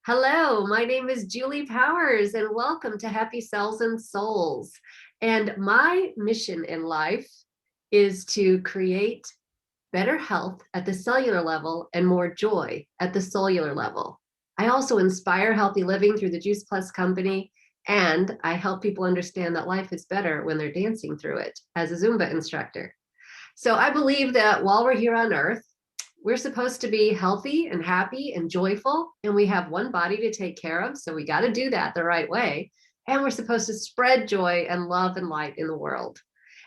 Hello, my name is Julie Powers, and welcome to Happy Cells and Souls. And my mission in life is to create better health at the cellular level and more joy at the cellular level. I also inspire healthy living through the Juice Plus company, and I help people understand that life is better when they're dancing through it as a Zumba instructor. So I believe that while we're here on Earth, we're supposed to be healthy and happy and joyful, and we have one body to take care of. So we got to do that the right way. And we're supposed to spread joy and love and light in the world.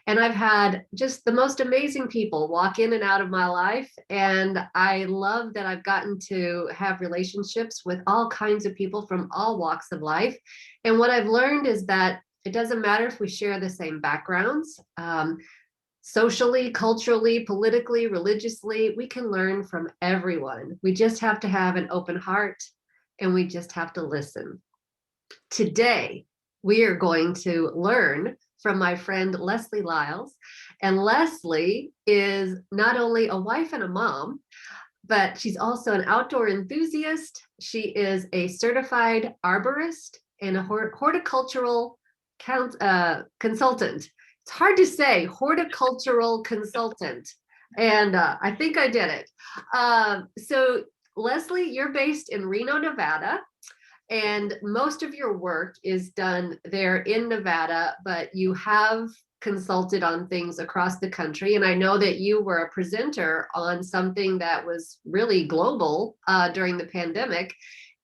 And I've had just the most amazing people walk in and out of my life. And I love that I've gotten to have relationships with all kinds of people from all walks of life. And what I've learned is that it doesn't matter if we share the same backgrounds. Socially, culturally, politically, religiously, we can learn from everyone. We just have to have an open heart and we just have to listen. Today, we are going to learn from my friend Leslie Lyles. And Leslie is not only a wife and a mom, but she's also an outdoor enthusiast. She is a certified arborist and a horticultural consultant. It's hard to say, horticultural consultant. And I think I did it. So Leslie, you're based in Reno, Nevada, and most of your work is done there in Nevada, but you have consulted on things across the country. And I know that you were a presenter on something that was really global during the pandemic.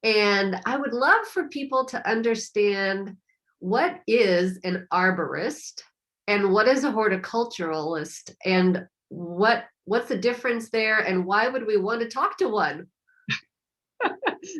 And I would love for people to understand, what is an arborist? And what is a horticulturalist, and what's the difference there, and why would we want to talk to one?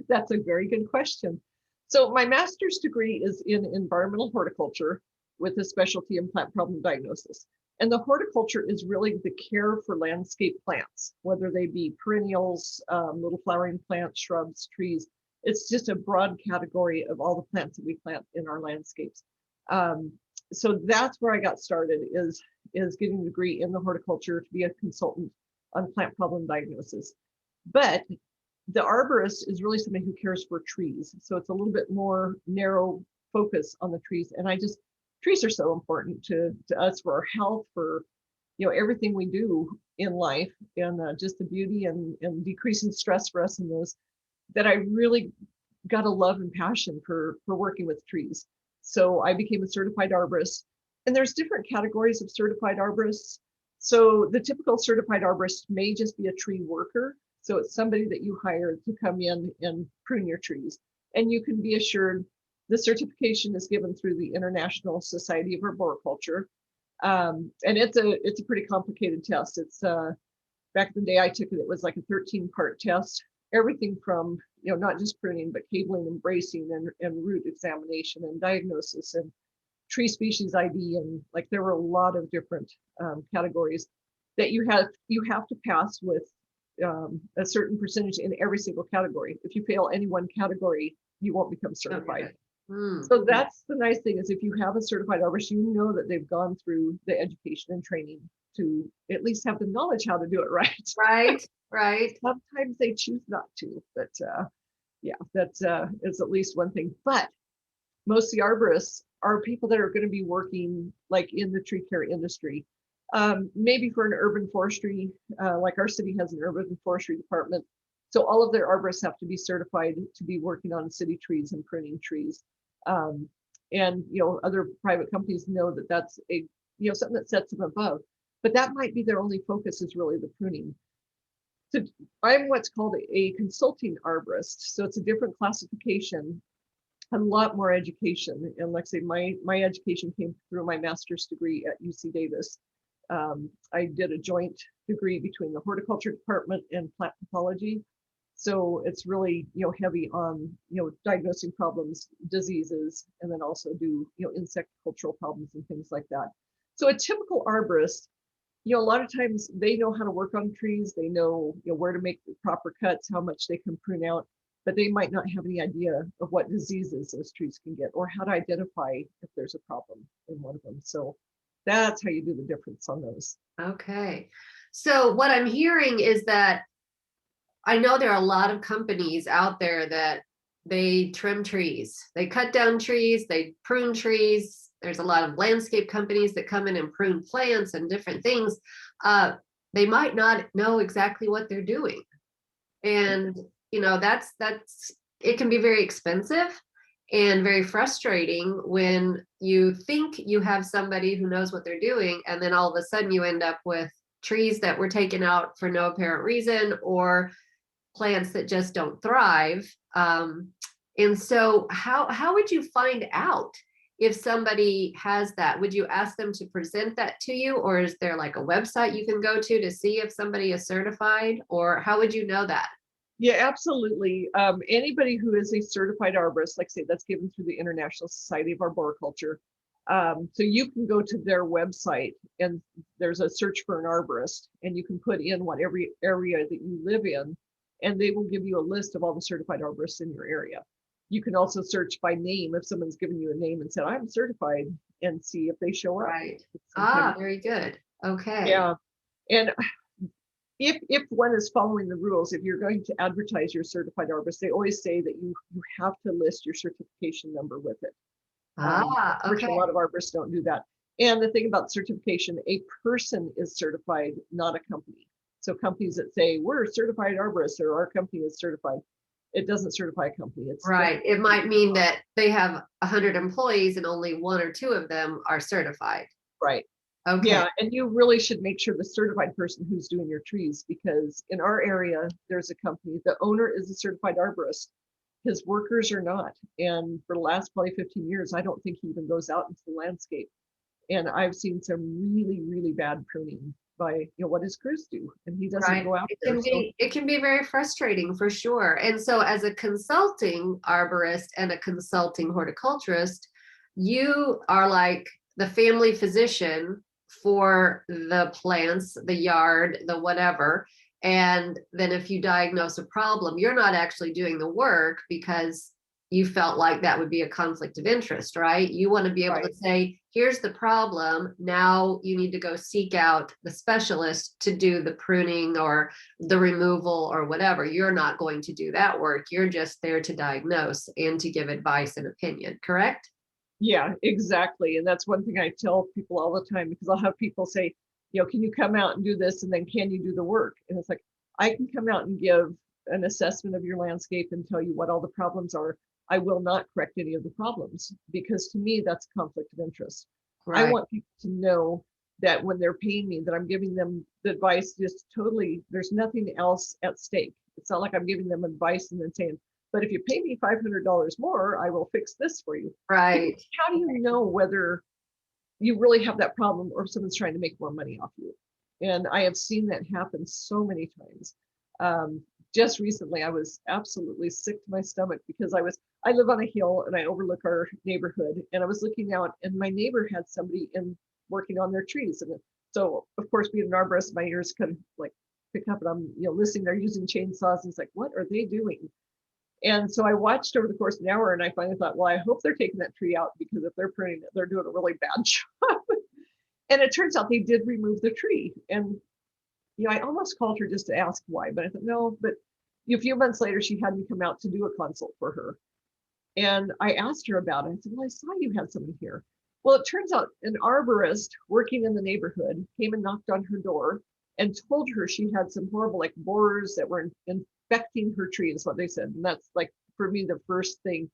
That's a very good question. So my master's degree is in environmental horticulture with a specialty in plant problem diagnosis. And the horticulture is really the care for landscape plants, whether they be perennials, little flowering plants, shrubs, trees. It's just a broad category of all the plants that we plant in our landscapes. So that's where I got started, is getting a degree in the horticulture to be a consultant on plant problem diagnosis. But the arborist is really somebody who cares for trees. So it's a little bit more narrow focus on the trees. And trees are so important to us for our health, for everything we do in life, and just the beauty and decreasing stress for us in those, that I really got a love and passion for working with trees. So I became a certified arborist, and there's different categories of certified arborists. So the typical certified arborist may just be a tree worker. So it's somebody that you hire to come in and prune your trees. And you can be assured the certification is given through the International Society of Arboriculture. And it's a pretty complicated test. It's back in the day I took it, it was like a 13-part test. Everything from, not just pruning, but cabling and bracing and root examination and diagnosis and tree species ID. And like, there were a lot of different categories that you have to pass with a certain percentage in every single category. If you fail any one category, you won't become certified. Okay. So that's the nice thing, is if you have a certified arborist, you know that they've gone through the education and training to at least have the knowledge how to do it right. Right. Sometimes they choose not to, but yeah, that is at least one thing. But most of the arborists are people that are going to be working like in the tree care industry, maybe for an urban forestry, like our city has an urban forestry department. So all of their arborists have to be certified to be working on city trees and pruning trees. And other private companies know that that's a something that sets them above. But that might be their only focus, is really the pruning. So I'm what's called a consulting arborist. So it's a different classification, a lot more education. And like I say, my education came through my master's degree at UC Davis. I did a joint degree between the horticulture department and plant pathology. So it's really, heavy on, diagnosing problems, diseases, and then also do, insect cultural problems and things like that. So a typical arborist, a lot of times they know how to work on trees. They know, where to make the proper cuts, how much they can prune out, but they might not have any idea of what diseases those trees can get, or how to identify if there's a problem in one of them. So that's how you do the difference on those. Okay. So what I'm hearing is that I know there are a lot of companies out there that they trim trees. They cut down trees, they prune trees. There's a lot of landscape companies that come in and prune plants and different things. They might not know exactly what they're doing. And that's it can be very expensive and very frustrating when you think you have somebody who knows what they're doing, and then all of a sudden you end up with trees that were taken out for no apparent reason, or plants that just don't thrive. And so how would you find out if somebody has that? Would you ask them to present that to you, or is there like a website you can go to see if somebody is certified, or how would you know that? Yeah, absolutely. Anybody who is a certified arborist, like I say, that's given through the International Society of Arboriculture. So you can go to their website and there's a search for an arborist, and you can put in what every area that you live in, and they will give you a list of all the certified arborists in your area. You can also search by name if someone's given you a name and said, I'm certified, and see if they show up. Right. Sometimes, Very good. Okay. yeah. And if one is following the rules, if you're going to advertise your certified arborist, they always say that you have to list your certification number with it. Okay. A lot of arborists don't do that. And the thing about certification, a person is certified, not a company. So companies that say we're certified arborists or our company is certified, it doesn't certify a company. It's Right. It might mean that they have 100 employees and only one or two of them are certified. right. Okay. Yeah, and you really should make sure the certified person who's doing your trees, because in our area, there's a company, the owner is a certified arborist. His workers are not. And for the last probably 15 years, I don't think he even goes out into the landscape. And I've seen some really, really bad pruning by what his crews do. And he doesn't Right. go out there. It can be very frustrating for sure. And so as a consulting arborist and a consulting horticulturist, you are like the family physician for the plants, the yard, the whatever. And then if you diagnose a problem, you're not actually doing the work because you felt like that would be a conflict of interest, right? You want to be able Right. to say, here's the problem. Now you need to go seek out the specialist to do the pruning or the removal or whatever. You're not going to do that work. You're just there to diagnose and to give advice and opinion, correct? Yeah, exactly. And that's one thing I tell people all the time, because I'll have people say, can you come out and do this? And then can you do the work? And it's like, I can come out and give an assessment of your landscape and tell you what all the problems are. I will not correct any of the problems, because to me, that's conflict of interest. I Right. want people to know that when they're paying me, that I'm giving them the advice, just totally, there's nothing else at stake. It's not like I'm giving them advice and then saying, but if you pay me $500 more, I will fix this for you. Right. How do you know whether you really have that problem or if someone's trying to make more money off you? And I have seen that happen so many times. Just recently, I was absolutely sick to my stomach because I live on a hill and I overlook our neighborhood, and I was looking out and my neighbor had somebody in working on their trees. And so of course, being an arborist, my ears kind of like pick up, and I'm listening, they're using chainsaws, and it's like, what are they doing? And so I watched over the course of an hour, and I finally thought, well, I hope they're taking that tree out, because if they're pruning it, they're doing a really bad job. And it turns out they did remove the tree. And I almost called her just to ask why, but I thought, no. But a few months later, she had me come out to do a consult for her. And I asked her about it. I said, well, I saw you had someone here. Well, it turns out an arborist working in the neighborhood came and knocked on her door and told her she had some horrible, like, borers that were infecting her tree, is what they said. And that's, like, for me, the first thing.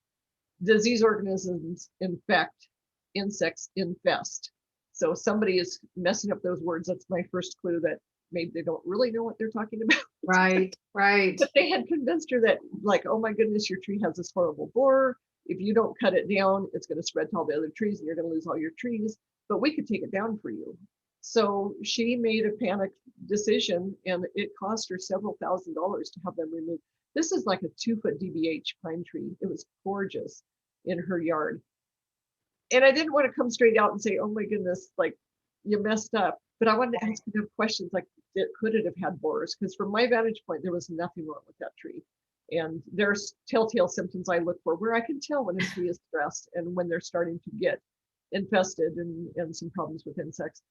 Disease organisms infect, insects infest. So somebody is messing up those words. That's my first clue that maybe they don't really know what they're talking about. Right. Right. But they had convinced her that, like, oh my goodness, your tree has this horrible borer. If you don't cut it down, it's going to spread to all the other trees and you're going to lose all your trees. But we could take it down for you. So she made a panic decision, and it cost her several $1,000s to have them removed. This is like a 2-foot DBH pine tree. It was gorgeous in her yard. And I didn't want to come straight out and say, oh my goodness, like, you messed up. But I wanted to ask enough questions, like, could it have had borers? Because from my vantage point, there was nothing wrong with that tree. And there's telltale symptoms I look for where I can tell when a tree is stressed and when they're starting to get infested and some problems with insects.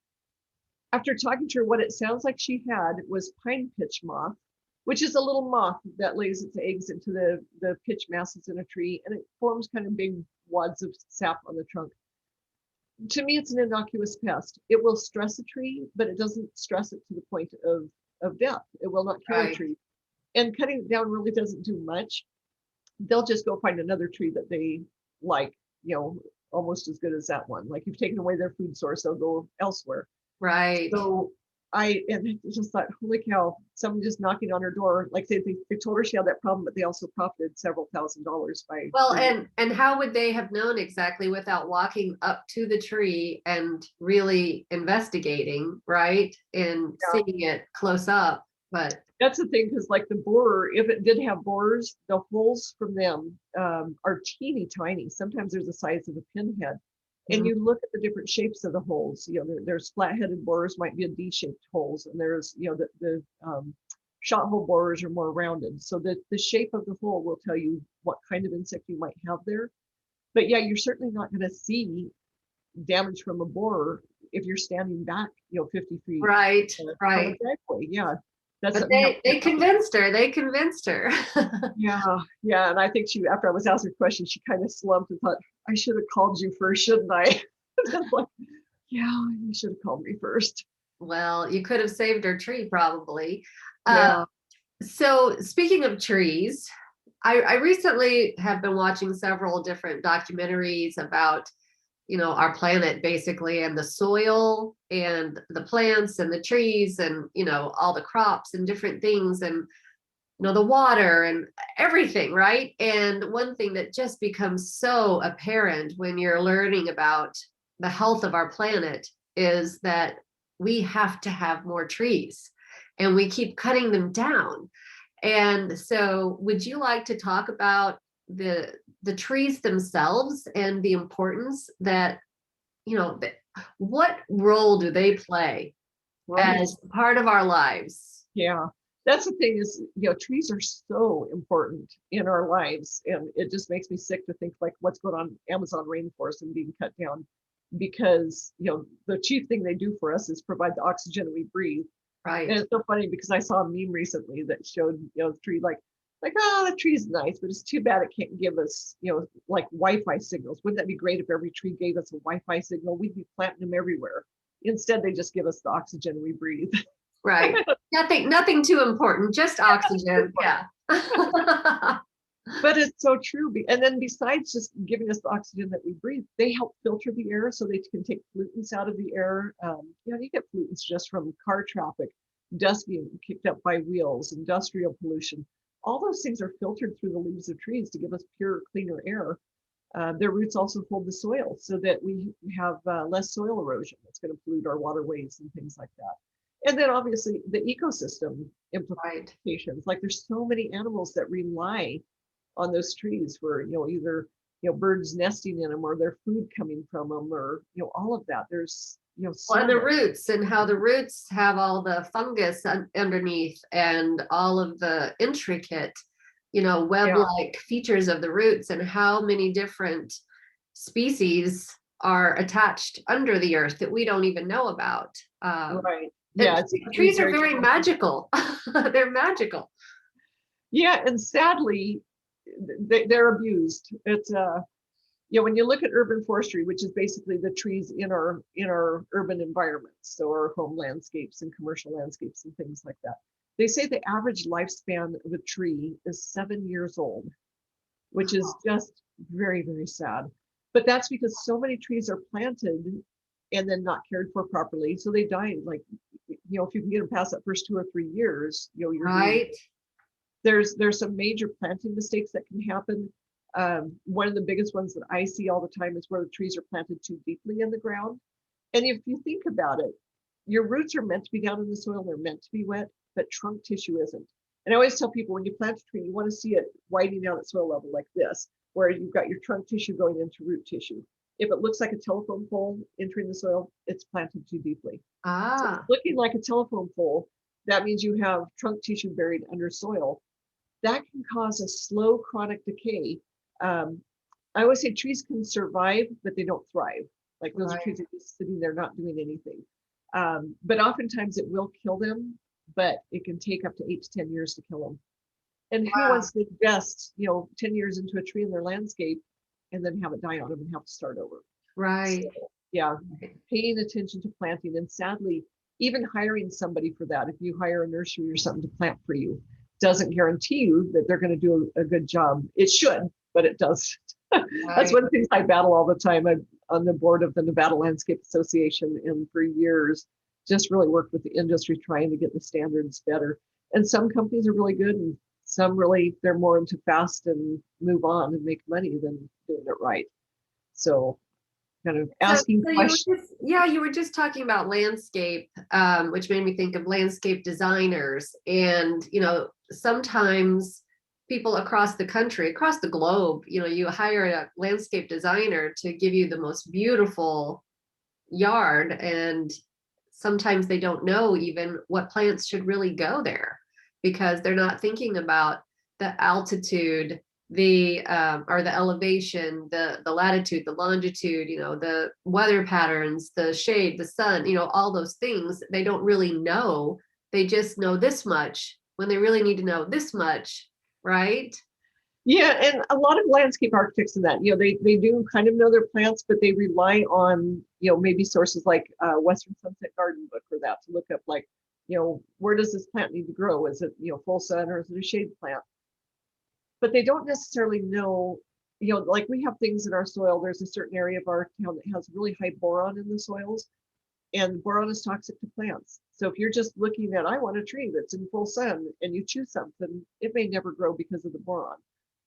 After talking to her, what it sounds like she had was pine pitch moth, which is a little moth that lays its eggs into the pitch masses in a tree, and it forms kind of big wads of sap on the trunk. To me, it's an innocuous pest. It will stress a tree, but it doesn't stress it to the point of death. It will not kill a Right. tree. And cutting it down really doesn't do much. They'll just go find another tree that they like, almost as good as that one. Like you've taken away their food source, they'll go elsewhere. Right. So and just thought, holy cow, someone just knocking on her door. Like they told her she had that problem, but they also profited several $1,000s by. Well, and how would they have known exactly without walking up to the tree and really investigating, right? And Yeah. seeing it close up. But That's the thing, because like the borer, if it did have borers, the holes from them are teeny tiny. Sometimes there's the size of a pinhead. And Mhm. you look at the different shapes of the holes. There's flat-headed borers, might be a D-shaped holes, and there's the shot hole borers are more rounded. So the shape of the hole will tell you what kind of insect you might have there. But yeah, you're certainly not going to see damage from a borer if you're standing back, 50 feet Right, from a right. driveway. Yeah, that's But something you have they to. convinced her. They convinced her. Yeah, yeah. And I think after I was asked her question, she kind of slumped and thought, I should have called you first, shouldn't I? Like, yeah, you should have called me first. Well, you could have saved her tree probably. Uh, Yeah. so speaking of trees, I recently have been watching several different documentaries about, our planet basically, and the soil and the plants and the trees and, all the crops and different things, and, the water and everything, right? And one thing that just becomes so apparent when you're learning about the health of our planet is that we have to have more trees and we keep cutting them down. And so, would you like to talk about the trees themselves and the importance that, what role do they play Right. as part of our lives? Yeah. That's the thing is, trees are so important in our lives. And it just makes me sick to think like what's going on Amazon rainforest and being cut down because, the chief thing they do for us is provide the oxygen we breathe. And Right. it's so funny because I saw a meme recently that showed, the tree like, oh, the tree's nice, but it's too bad it can't give us, like Wi-Fi signals. Wouldn't that be great if every tree gave us a Wi-Fi signal? We'd be planting them everywhere. Instead, they just give us the oxygen we breathe. Right. Nothing too important, just oxygen. Yeah. But it's so true. And then besides just giving us the oxygen that we breathe, they help filter the air so they can take pollutants out of the air. You get pollutants just from car traffic, dust being kicked up by wheels, industrial pollution. All those things are filtered through the leaves of trees to give us pure, cleaner air. Their roots also hold the soil so that we have less soil erosion that's going to pollute our waterways and things like that. And then obviously the ecosystem Right. implications, like there's so many animals that rely on those trees for, either, birds nesting in them or their food coming from them or, all of that. There's, Well, so and the much. roots and how the roots have all the fungus underneath and all of the intricate, Yeah, web-like features of the roots and how many different species are attached under the earth that we don't even know about. right. Yeah, And it's trees are very very challenging. magical. They're magical. Yeah, and sadly, they're abused. It's when you look at urban forestry, which is basically the trees in our urban environments, so our home landscapes and commercial landscapes and things like that, they say the average lifespan of a tree is 7 years old, which is just very, very sad. But that's because so many trees are planted and then not cared for properly, so they die. Like, if you can get them past that first 2 or 3 years, you're doing. Right. There's some major planting mistakes that can happen. One of the biggest ones that I see all the time is where the trees are planted too deeply in the ground. And if you think about it, your roots are meant to be down in the soil, they're meant to be wet, but trunk tissue isn't. And I always tell people when you plant a tree, you want to see it widening out at soil level like this, where you've got your trunk tissue going into root tissue. If it looks like a telephone pole entering the soil, it's planted too deeply. So if it's Ah, looking like a telephone pole, that means you have trunk tissue buried under soil. That can cause a slow chronic decay. Um, I always say trees can survive, but they don't thrive. Like those are trees right. that are just sitting there not doing anything. But oftentimes it will kill them but it can take up to 8 to 10 years to kill them. And who Wow. wants to invest, 10 years into a tree in their landscape and then have it die on them and have to start over? So, Right. yeah, paying attention to planting, and sadly, even hiring somebody for that. If you hire a nursery or something to plant for you, doesn't guarantee you that they're going to do a good job. It should, but it doesn't. That's Right. one of the things I battle all the time. I'm on the board of the Nevada Landscape Association, and for years, just really worked with the industry trying to get the standards better. And some companies are really good, and some really, they're more into fast and move on and make money than doing it right. So kind of So, asking so you were questions. just, yeah, you were just talking about landscape, which made me think of landscape designers. And, sometimes people across the country, across the globe, you hire a landscape designer to give you the most beautiful yard. And sometimes they don't know even what plants should really go there because they're not thinking about the altitude, the elevation, the latitude, the longitude, the weather patterns, the shade, the sun, all those things. They don't really know. They just know this much when they really need to know this much, right? Yeah, and a lot of landscape architects in that, they do kind of know their plants, but they rely on, maybe sources like Western Sunset Garden Book for that to look up, like, where does this plant need to grow? Is it, full sun, or is it a shade plant? But they don't necessarily know, like we have things in our soil. There's a certain area of our town that has really high boron in the soils, and boron is toxic to plants. So if you're just looking at, I want a tree that's in full sun, and you choose something, it may never grow because of the boron.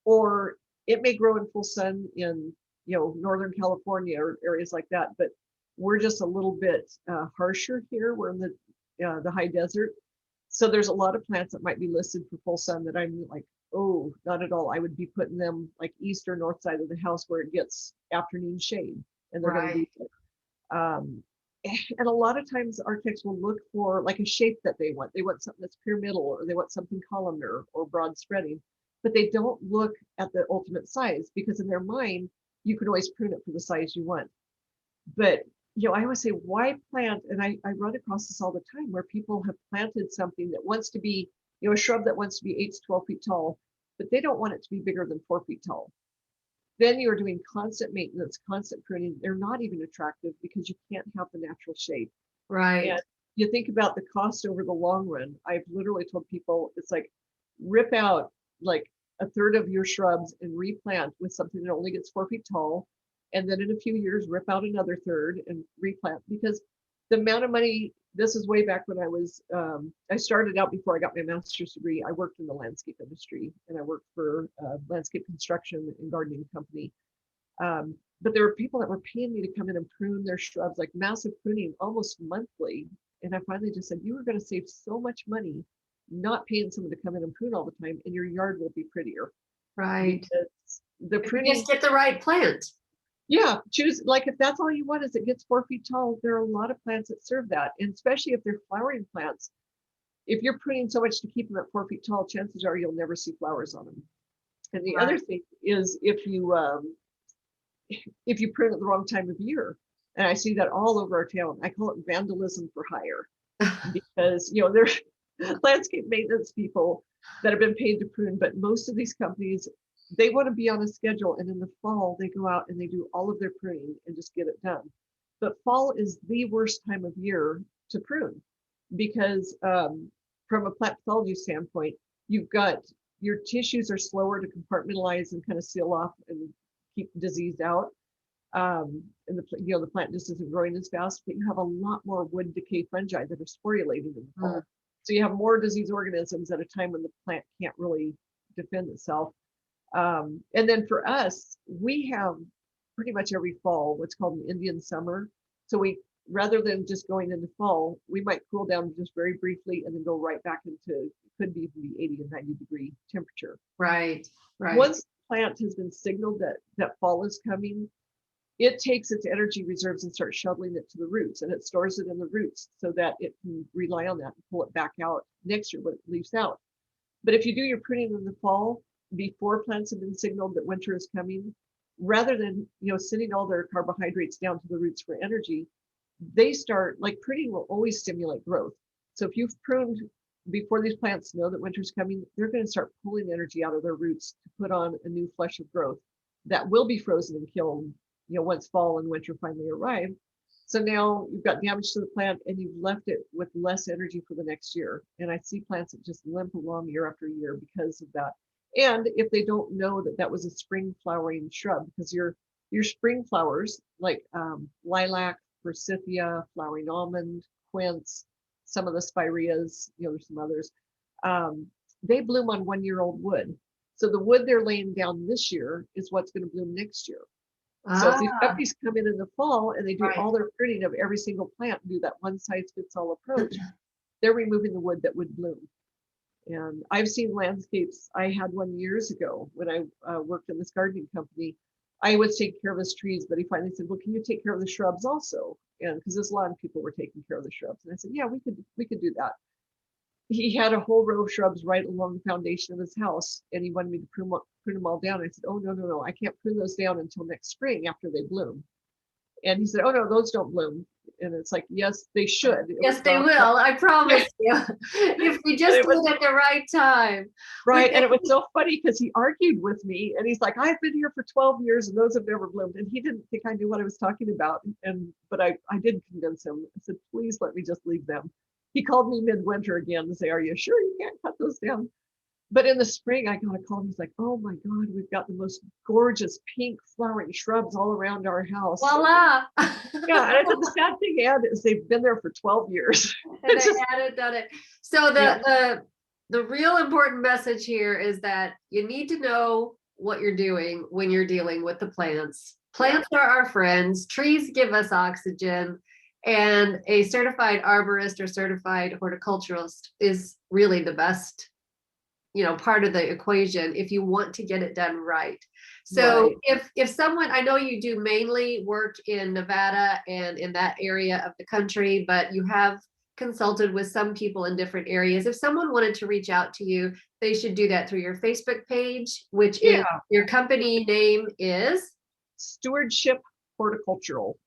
Or it may grow in full sun in, Northern California or areas like that, but we're just a little bit harsher here. We're in the high desert. So there's a lot of plants that might be listed for full sun that I'm like, oh, not at all. I would be putting them like east or north side of the house where it gets afternoon shade, and they're going to Right. be um, and a lot of times architects will look for like a shape that they want. They want something that's pyramidal, or they want something columnar or broad spreading, but they don't look at the ultimate size, because in their mind, you can always prune it for the size you want. But I always say, why plant? And I run across this all the time where people have planted something that wants to be, a shrub that wants to be 8 to 12 feet tall, but they don't want it to be bigger than 4 feet tall. Then you're doing constant maintenance, constant pruning. They're not even attractive because you can't have the natural shape. Right. And you think about the cost over the long run. I've literally told people, it's like, rip out like a third of your shrubs and replant with something that only gets 4 feet tall. And then in a few years, rip out another third and replant, because the amount of money, this is way back when I started out before I got my master's degree. I worked in the landscape industry, and I worked for a landscape construction and gardening company. But there were people that were paying me to come in and prune their shrubs, like massive pruning almost monthly. And I finally just said, you are going to save so much money not paying someone to come in and prune all the time, and your yard will be prettier. Right. Because the If you pruning, just get the right plant. yeah, choose, like, if that's all you want is it gets 4 feet tall, there are a lot of plants that serve that. And especially if they're flowering plants, if you're pruning so much to keep them at 4 feet tall, chances are you'll never see flowers on them. And the other Right. thing is, if you prune at the wrong time of year, and I see that all over our town, I call it vandalism for hire, because there's landscape maintenance people that have been paid to prune, but most of these companies, they want to be on a schedule, and in the fall they go out and they do all of their pruning and just get it done. But fall is the worst time of year to prune, because from a plant pathology standpoint, you've got, your tissues are slower to compartmentalize and kind of seal off and keep disease out. And the plant just isn't growing as fast, but you have a lot more wood decay fungi that are sporulating in the Mm. fall. So you have more disease organisms at a time when the plant can't really defend itself. And then for us, we have pretty much every fall what's called an Indian summer. So we, rather than just going into fall, we might cool down just very briefly and then go right back into, could be even be 80 and 90-degree temperature. Right. Right. Once the plant has been signaled that fall is coming, it takes its energy reserves and starts shuttling it to the roots, and it stores it in the roots so that it can rely on that and pull it back out next year when it leaves out. But if you do your pruning in the fall before plants have been signaled that winter is coming, rather than sending all their carbohydrates down to the roots for energy, they start, like, pruning will always stimulate growth. So if you've pruned before these plants know that winter's coming, they're going to start pulling energy out of their roots to put on a new flush of growth that will be frozen and killed, once fall and winter finally arrive. So now you've got damage to the plant and you've left it with less energy for the next year. And I see plants that just limp along year after year because of that. And if they don't know that that was a spring flowering shrub, because your spring flowers like lilac, forsythia, flowering almond, quince, some of the spireas, there's some others, they bloom on 1-year-old wood. So the wood they're laying down this year is what's going to bloom next year. So if these Ah, puppies come in the fall and they do right. all their pruning of every single plant and do that one size fits all approach, they're removing the wood that would bloom. And I've seen landscapes. I had one years ago when I worked in this gardening company. I was taking care of his trees, but he finally said, "Well, can you take care of the shrubs also?" And because there's a lot of people were taking care of the shrubs, and I said, "Yeah, we could do that." He had a whole row of shrubs right along the foundation of his house, and he wanted me to prune them all down. I said, "Oh, no, I can't prune those down until next spring after they bloom." And he said, "Oh no, those don't bloom." And it's like, yes, they should. It Yes, was they not, will. I promise you. If we just it do was it at the right time. right. We And it was so funny because he argued with me and he's like, "I've been here for 12 years and those have never bloomed." And he didn't think I knew what I was talking about. But I did convince him. I said, "Please let me just leave them." He called me midwinter again to say, "Are you sure you can't cut those down?" But in the spring, I got a call. He's like, "Oh my God, we've got the most gorgeous pink flowering shrubs all around our house." Voila. Yeah, and I said the sad thing, Ed, is they've been there for 12 years. And It's they just, hadn't done it. So yeah, the real important message here is that you need to know what you're doing when you're dealing with the plants. yeah, Plants are our friends. Trees give us oxygen. And a certified arborist or certified horticulturist is really the best, part of the equation if you want to get it done right. So right. if someone, I know you do mainly work in Nevada and in that area of the country, but you have consulted with some people in different areas. If someone wanted to reach out to you, they should do that through your Facebook page, which is Yeah, your company name is stewardship horticultural.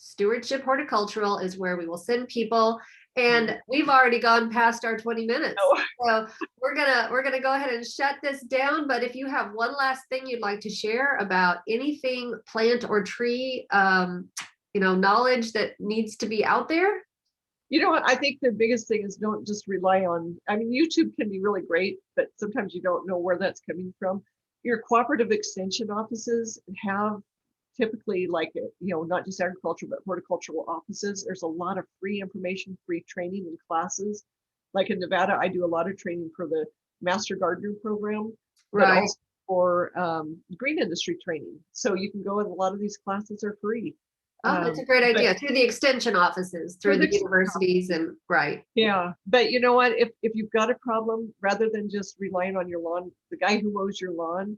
Stewardship Horticultural is where we will send people. Mm. And we've already gone past our 20 minutes. Oh, So we're gonna go ahead and shut this down. But if you have one last thing you'd like to share about anything plant or tree, knowledge that needs to be out there. you know what? I think the biggest thing is don't just rely on, I mean, YouTube can be really great, but sometimes you don't know where that's coming from. Your cooperative extension offices have typically like, not just agriculture, but horticultural offices. There's a lot of free information, free training and classes. Like in Nevada, I do a lot of training for the Master Gardener program, but Right. also for green industry training. So you can go and a lot of these classes are free. Oh, that's a great But idea. Through the extension offices, for through the the universities and right. yeah, but you know what? If you've got a problem, rather than just relying on your lawn, the guy who mows your lawn,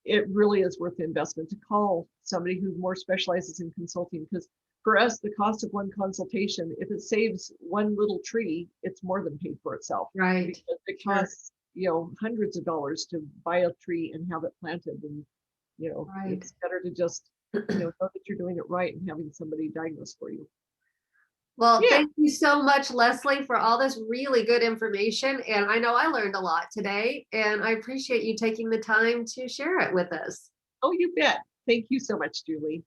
it really is worth the investment to call somebody who more specializes in consulting. Because for us, the cost of one consultation, if it saves one little tree, it's more than paid for itself. Right. Because it Sure. costs, hundreds of dollars to buy a tree and have it planted. And, Right. it's better to just, know that you're doing it right and having somebody diagnose for you. Well, Yeah. thank you so much, Leslie, for all this really good information. And I know I learned a lot today, and I appreciate you taking the time to share it with us. Oh, you bet. Thank you so much, Julie.